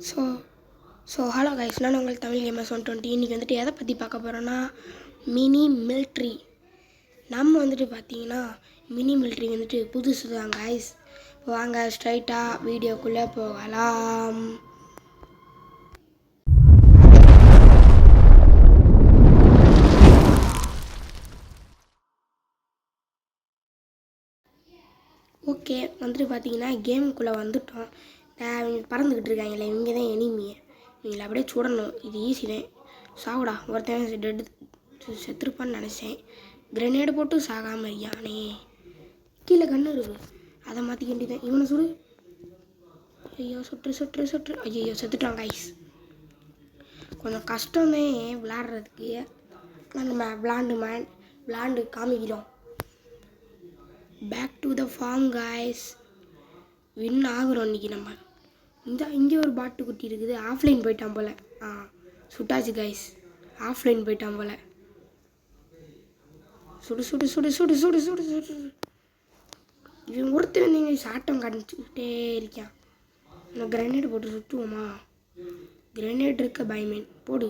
So hello guys, நான் உங்கள் Tamil gamers 120. இன்றைக்கி வந்துட்டு எதை பற்றி பார்க்க போகிறோன்னா மினி மில்ட்ரி. நம்ம வந்துட்டு பார்த்தீங்கன்னா மினி மில்ட்ரி வந்துட்டு புதுசு தான் கைஸ். வாங்க ஸ்ட்ரைட்டாக வீடியோக்குள்ளே போகலாம். ஓகே, வந்துட்டு பார்த்தீங்கன்னா கேமுக்குள்ளே வந்துட்டோம். பறந்துக்கிட்டு இருக்காங்களே, இவங்க தான் எனிமியை. இவங்களை அப்படியே சுடணும். இது ஈஸி தான். சாவுடா, ஒருத்தன் டெட் செத்துருப்பான்னு நினச்சேன். கிரெனேடு போட்டு சாகாமல் இருக்கியானே. கீழே கண்ணு இருக்கு, அதை மாற்றி வேண்டியதான். இவனை சுடு. ஐயோ சுற்று. ஐயோ செத்துட்டான் கைஸ். கொஞ்சம் கஷ்டமே விளாட்றதுக்கு. நம்ம விளாண்டு காமிக்கிறோம். Back to the form guys. Win ஆகுறோம் இன்றைக்கி நம்ம. இங்கே ஒரு பாட்டு குட்டி இருக்குது. ஆஃப்லைன் போயிட்டான் போல். சுட்டாச்சு கைஸ். ஆஃப்லைன் போயிட்டான் போல். சுடு. இவன் ஒருத்தர் நீங்கள் சாட்டம் காணிச்சுக்கிட்டே இருக்கான். நான் கிரனேட் போட்டு சுட்டுவோமா? கிரனேட் இருக்க பயமேன் போடு.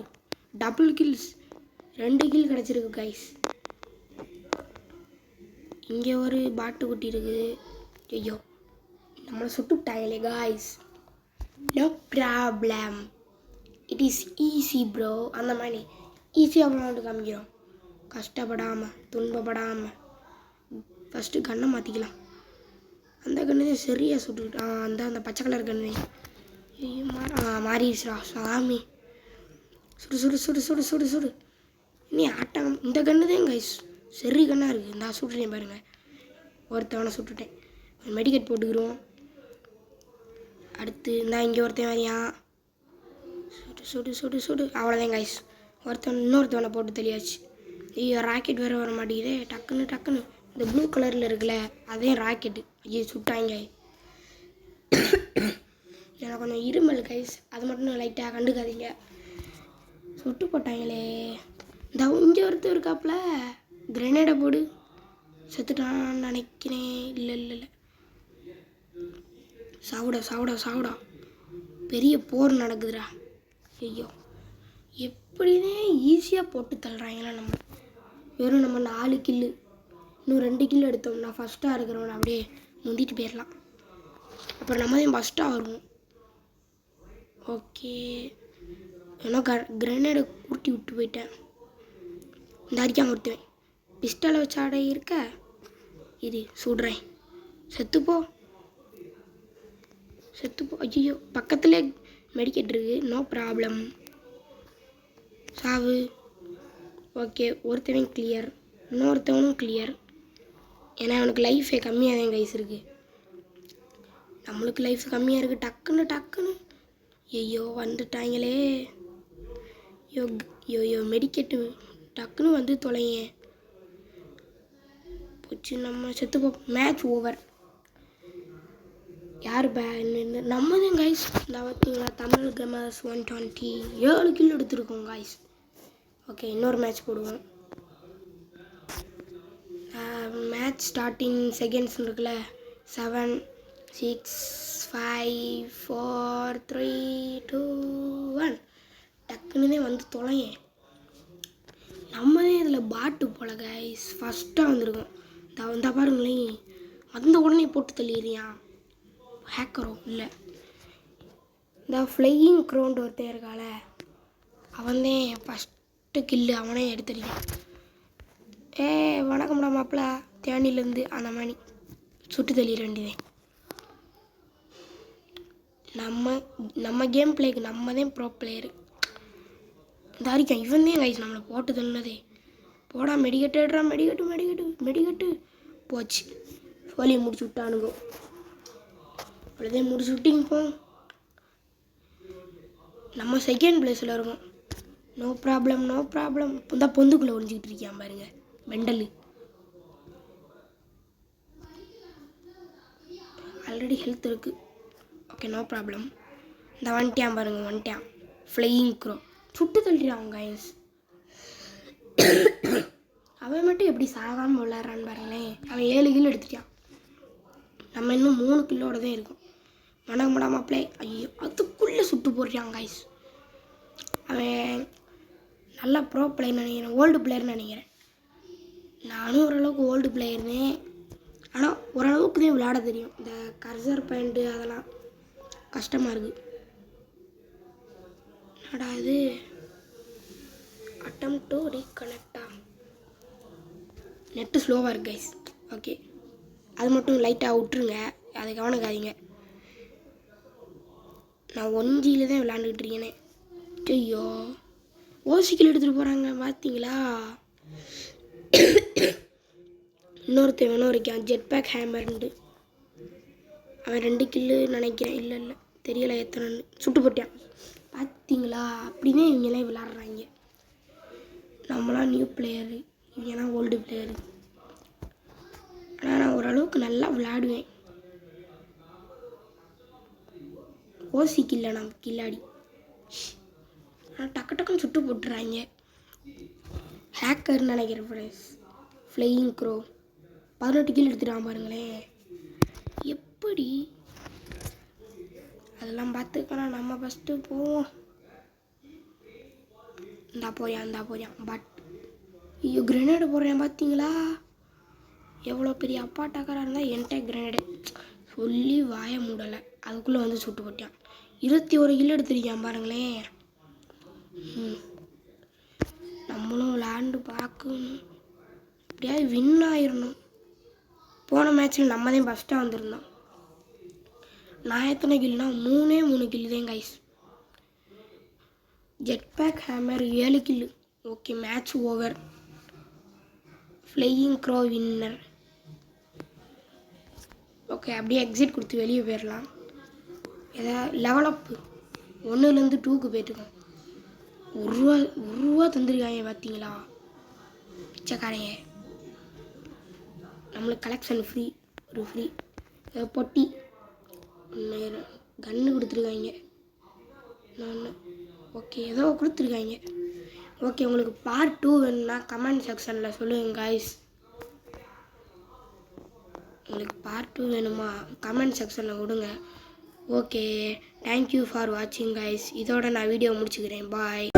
டபுள் கில்ஸ், 2 கில் கிடச்சிருக்கு கைஸ். இங்கே ஒரு பாட்டு குட்டி இருக்குது. ஐயோ, நம்மளை சுட்டுவிட்டாங்களே guys. No problem, it is easy bro. அந்த மாதிரி ஈஸியாக விளாண்டு காமிக்கிறோம். கஷ்டப்படாமல் துன்பப்படாமல். ஃபஸ்ட்டு கண்ணை மாற்றிக்கலாம். அந்த கண்ணு தான் சரியாக சுட்டுக்கிட்டான். அந்த பச்சை கலர் கண்ணு. ஐயோ மாறிடுச்சுடா சாமி. சுடு. இனி ஆட்டம். இந்த கண்ணு தான் கைஸ் சரி கண்ணாக இருக்குது. நான் சுட்டுட்டேன் பாருங்கள். ஒருத்தவனை சுட்டுட்டேன். மெடிக்கெட் போட்டுக்கிறோம். அடுத்து இங்கே ஒருத்தன் வரையான். சுடு. அவ்வளோதான் கைஸ். இன்னொருத்தவனை போட்டு தெளியாச்சு. ஐயோ, ராக்கெட் வேறு வர மாட்டேங்குதே. டக்குன்னு இந்த ப்ளூ கலரில் இருக்குல்ல, அதே ராக்கெட்டு. ஐயோ சுட்டாங்க. எனக்கு கொஞ்சம் இருமல் கைஸ், அது மட்டும் லைட்டாக கண்டுக்காதீங்க. சுட்டு போட்டாங்களே. இங்கே ஒருத்தர் இருக்காப்புல. கிரெனேடை போடு. செத்துட்டான்னு நினைக்கிறேன். இல்லை. சாவுடா. பெரிய போர் நடக்குதுடா. ஐயோ, எப்படிதான் ஈஸியாக போட்டு தள்ளுறாங்களா. நம்ம 4 கில்லு, இன்னும் 2 கில்லு எடுத்தோம்னா ஃபஸ்ட்டாக இருக்கிறவனை அப்படியே முந்திட்டு போயிடலாம். அப்புறம் நம்ம தான் ஃபஸ்ட்டாக வருவோம். ஓகே, ஏன்னா கிரெனேடை கூட்டி விட்டு போயிட்டேன். இந்த அரிக்காம ஒருத்தேன் பிஸ்டலை வச்சு ஆட இருக்க. இது சுடுறேன். செத்துப்போ. ஐயோ, பக்கத்துலேயே மெடிக்கெட் இருக்கு. No problem. சாவு. ஓகே, ஒருத்தவன் கிளியர், இன்னொருத்தவனும் கிளியர். ஏன்னா அவனுக்கு லைஃபே கம்மியாக தான் கைஸ் இருக்குது. நம்மளுக்கு லைஃப் கம்மியாக இருக்குது. டக்குன்னு ஐயோ வந்துட்டாங்களே. யோ மெடிக்கெட்டு டக்குன்னு வந்து தொலைங்க. போச்சு, நம்ம செத்துப்போ. Match over. யார் நம்ம தான் கைஸ். பார்த்தீங்களா, தமிழ் கேமர்ஸ் 120 7 கில் எடுத்துருக்கோம் கைஸ். ஓகே, இன்னொரு மேட்ச் போடுவோம். மேட்ச் ஸ்டார்டிங் செகண்ட்ஸ் இருக்குல்ல. 7 6 5 4 3 2 1. டக்குன்னு வந்து தொலைங்க. நம்ம தான் இதில் பாட்டு போல கைஸ். ஃபஸ்ட்டாக வந்திருக்கோம். இந்த பாருங்களேன், வந்த உடனே போட்டு தள்ளிடுறியான். ஹேக்கரோ இல்லை, இந்த ஃப்ளையிங் க்ரௌண்ட் ஒருத்தன் இருக்கால, அவன் தான் ஃபஸ்ட்டு கில்லு. அவனே எடுத்துருக்கான். வணக்கம்டா மாப்பிள்ள, தேனிலேருந்து. அந்த மாதிரி சுட்டு தள்ளிட வேண்டியதே. நம்ம கேம் பிளேக்கு நம்ம தான் ப்ரோ பிளேயரு. இந்த அறிக்கை இவன் தான் கைஸ் நம்மளை போட்டு தள்ளினதே. போடா மெடிக்கெட்டு. போச்சு, வலியை முடிச்சு விட்டானுங்க. அவ்வளோதான், முடிச்சு விட்டிங்க போ. நம்ம செகண்ட் பிளேஸில் இருக்கோம். No problem. இந்த பொந்துக்குள்ளே ஒழிஞ்சிக்கிட்டு இருக்கியான் பாருங்க மெண்டலு. ஆல்ரெடி ஹெல்த் இருக்குது. Okay, no problem. இந்த வந்துட்டான் பாருங்க. ஃப்ளையிங் க்ரோ சுட்டு தள்ளிடுறான் கைஸ். அவன் மட்டும் எப்படி சாகாமல் விளாட்றான்னு பாருங்களேன். அவன் 7 கில் எடுத்துட்டான். நம்ம இன்னும் 3 கில்லோட தான் இருக்கும். வணக்கம்டா மாப்பிளே. ஐயோ அதுக்குள்ளே சுட்டு போடுறான் கைஸ். அவன் நல்லா ப்ரோ பிளேயர் நினைக்கிறேன், ஓல்டு பிளேயர்னு நினைக்கிறேன். நானும் ஓரளவுக்கு ஓல்டு பிளேயர் தான், ஆனால் ஓரளவுக்கு தான் விளையாட தெரியும். இந்த கர்சர் பாயிண்ட்டு அதெல்லாம் கஷ்டமாக இருக்குது. என்னடா இது அட்டம் டு ரீகனெக்டா, நெட்டு ஸ்லோவாக இருக்குது கைஸ். ஓகே, அது மட்டும் லைட்டாக விட்டுருங்க, அதை கவனிக்காதீங்க. நான் 1G தான் விளாண்டுக்கிட்டு இருக்கேனே. ஐயோ ஓசிக்கில் எடுத்துகிட்டு போகிறாங்க பார்த்தீங்களா. இன்னொருத்தன் வேணும் இருக்கான் ஜெட் பேக் ஹேமர்ண்டு. அவன் 2 கில்லு நினைக்கிறேன், இல்லை இல்லை தெரியலை எத்தனைன்னு. சுட்டு போட்டான் பார்த்தீங்களா. அப்படிதான் இவங்கெல்லாம் விளாட்றாங்க. நம்மளாம் நியூ பிளேயரு, இவங்கெல்லாம் ஓல்டு பிளேயரு. ஆனால் நான் ஓரளவுக்கு நல்லா விளையாடுவேன். ஓசி கில்ல நான் கில்லாடி. ஆனால் டக்கு டக்குன்னு சுட்டு போட்டுறாங்க. ஹேக்கர்னு நினைக்கிறேன் ஃப்ரெண்ட்ஸ். ஃப்ளையிங் க்ரோ 18 கில் எடுத்துட்டான் பாருங்களேன். எப்படி அதெல்லாம் பார்த்துக்கலாம். நம்ம ஃபஸ்ட்டு போவோம். இந்தா போயான் பட் ஐயோ கிரெனேடு போடுறேன் பார்த்தீங்களா. எவ்வளோ பெரிய அப்பாட்டாக்காராக இருந்தால் என்கிட்ட கிரெனேடு சொல்லி வாய மூடலை, அதுக்குள்ளே வந்து சுட்டு போட்டான். 21 கில் எடுத்துருக்கான் பாருங்களேன். நம்மளும் விளாண்டு பார்க்கணும், எப்படியாவது வின் ஆயிடணும். போன மேட்ச்சில் நம்ம தான் ஃபஸ்ட்டாக வந்திருந்தோம். நான் எத்தனை கில்னா 3 கில்லு தான் guys. Jet pack hammer 7 kill. Okay match over. Flying crow winner. Okay அப்படியே எக்ஸிட் கொடுத்து வெளியே போயிடலாம். ஏதாவது லெவலப்பு 1லேருந்து 2க்கு போயிட்டுருக்கோம். ஒரு ரூபா தந்துருக்காங்க பார்த்தீங்களா பிச்சைக்காரைங்க. நம்மளுக்கு கலெக்ஷன் ஃப்ரீ, ஒரு ஃப்ரீ பொட்டி கன்று கொடுத்துருக்காங்க. ஓகே ஏதோ கொடுத்துருக்காங்க. ஓகே உங்களுக்கு பார்ட் 2 வேணும்னா கமெண்ட் செக்ஷனில் சொல்லுங்கள் காய்ஸ். உங்களுக்கு பார்ட் 2 வேணுமா கமெண்ட் செக்ஷனில் கொடுங்க. ஓகே தேங்க்யூ ஃபார் வாட்சிங் கைஸ். இதோட நான் வீடியோ முடிச்சுக்கிறேன். பாய்.